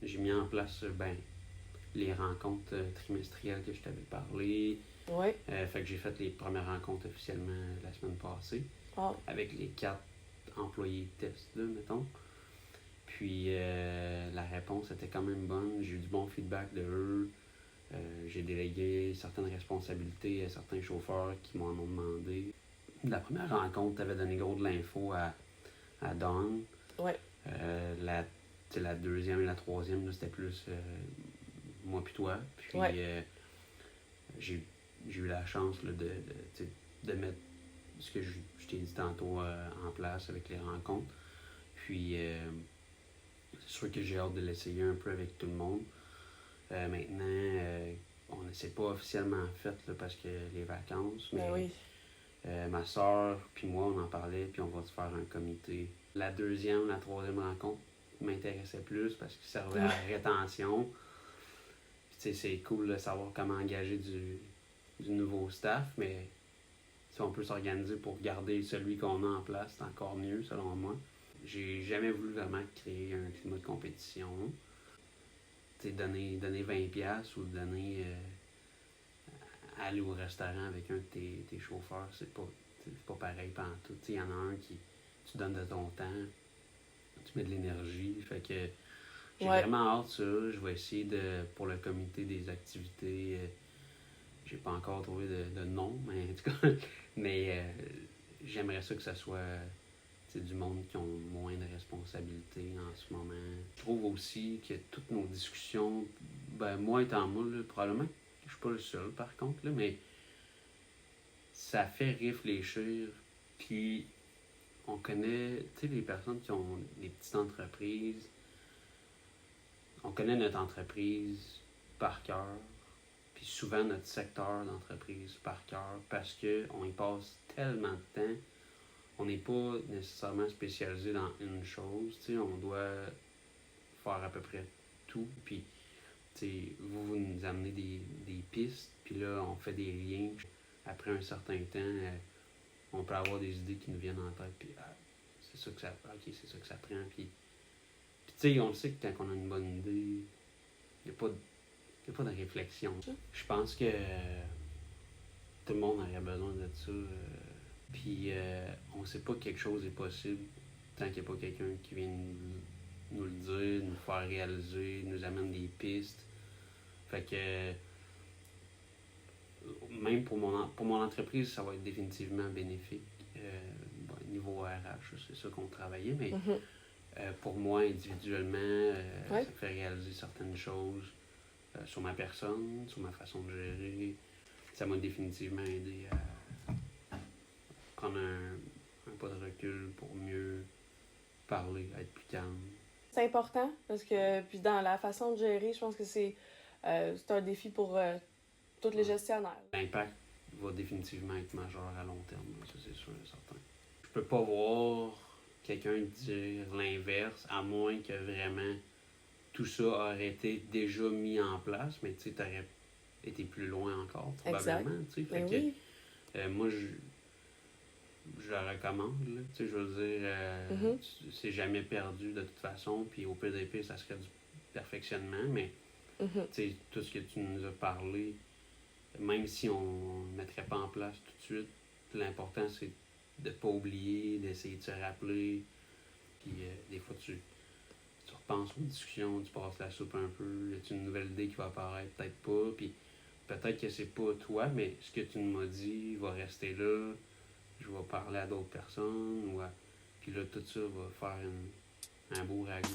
j'ai mis en place les rencontres trimestrielles que je t'avais parlé. Oui. Fait que j'ai fait les premières rencontres officiellement la semaine passée. Ah. Avec les 4 employés test, là, mettons. Puis la réponse était quand même bonne. J'ai eu du bon feedback de eux. J'ai délégué certaines responsabilités à certains chauffeurs qui m'en ont demandé. La première rencontre, t'avais donné gros de l'info à Dawn. Ouais. La deuxième et la troisième, là, c'était plus moi puis toi. Puis j'ai eu la chance là, de mettre ce que je t'ai dit tantôt en place avec les rencontres. Puis c'est sûr que j'ai hâte de l'essayer un peu avec tout le monde. Maintenant, on ne s'est pas officiellement fait là, parce que les vacances, mais oui. ma soeur puis moi, on en parlait, puis on va se faire un comité. La deuxième, la troisième rencontre m'intéressait plus parce qu'il servait à la rétention. Puis, c'est cool de savoir comment engager du nouveau staff, mais si on peut s'organiser pour garder celui qu'on a en place, c'est encore mieux, selon moi. J'ai jamais voulu vraiment créer un climat de compétition. Donner 20$ ou donner aller au restaurant avec un de tes chauffeurs, c'est pas pareil pantoute. Il y en a un qui tu donnes de ton temps, tu mets de l'énergie. Fait que j'ai vraiment hâte ça. Je vais essayer pour le comité des activités. J'ai pas encore trouvé de nom, mais en tout cas, j'aimerais ça que ça soit du monde qui ont moins de responsabilités en ce moment. Je trouve aussi que toutes nos discussions, moi étant moi, là, probablement que je suis pas le seul par contre, là, mais ça fait réfléchir. Puis on connaît, les personnes qui ont des petites entreprises, on connaît notre entreprise par cœur, puis souvent notre secteur d'entreprise par cœur, parce qu'on y passe tellement de temps. On n'est pas nécessairement spécialisé dans une chose, on doit faire à peu près tout, puis vous nous amenez des pistes, puis là, on fait des liens. Après un certain temps, on peut avoir des idées qui nous viennent en tête, puis c'est ça que ça prend, puis on le sait que quand on a une bonne idée, il n'y a pas de réflexion. Je pense que tout le monde aurait besoin de ça. Puis on sait pas que quelque chose est possible tant qu'il n'y a pas quelqu'un qui vient nous le dire, nous faire réaliser, nous amène des pistes. Fait que même pour mon entreprise, ça va être définitivement bénéfique. Niveau RH, c'est ça qu'on travaillait, mais pour moi, individuellement, ça me fait réaliser certaines choses sur ma personne, sur ma façon de gérer. Ça m'a définitivement aidé à prendre un pas de recul pour mieux parler, être plus calme. C'est important parce que, puis dans la façon de gérer, je pense que c'est un défi pour tous les gestionnaires. L'impact va définitivement être majeur à long terme, ça c'est sûr et certain. Je peux pas voir quelqu'un dire l'inverse, à moins que vraiment tout ça aurait été déjà mis en place, mais tu sais, t'aurais été plus loin encore, probablement. Fait que, moi, je le recommande, là. Je veux dire, c'est jamais perdu de toute façon, puis au pire des pires, ça serait du perfectionnement, mais tout ce que tu nous as parlé, même si on ne mettrait pas en place tout de suite, l'important c'est de ne pas oublier, d'essayer de se rappeler, puis des fois tu repenses aux discussions, tu passes la soupe un peu, y a une nouvelle idée qui va apparaître, peut-être pas, puis peut-être que c'est pas toi, mais ce que tu m'as dit va rester là. Je vais parler à d'autres personnes, puis là, tout ça va faire un beau ragoût.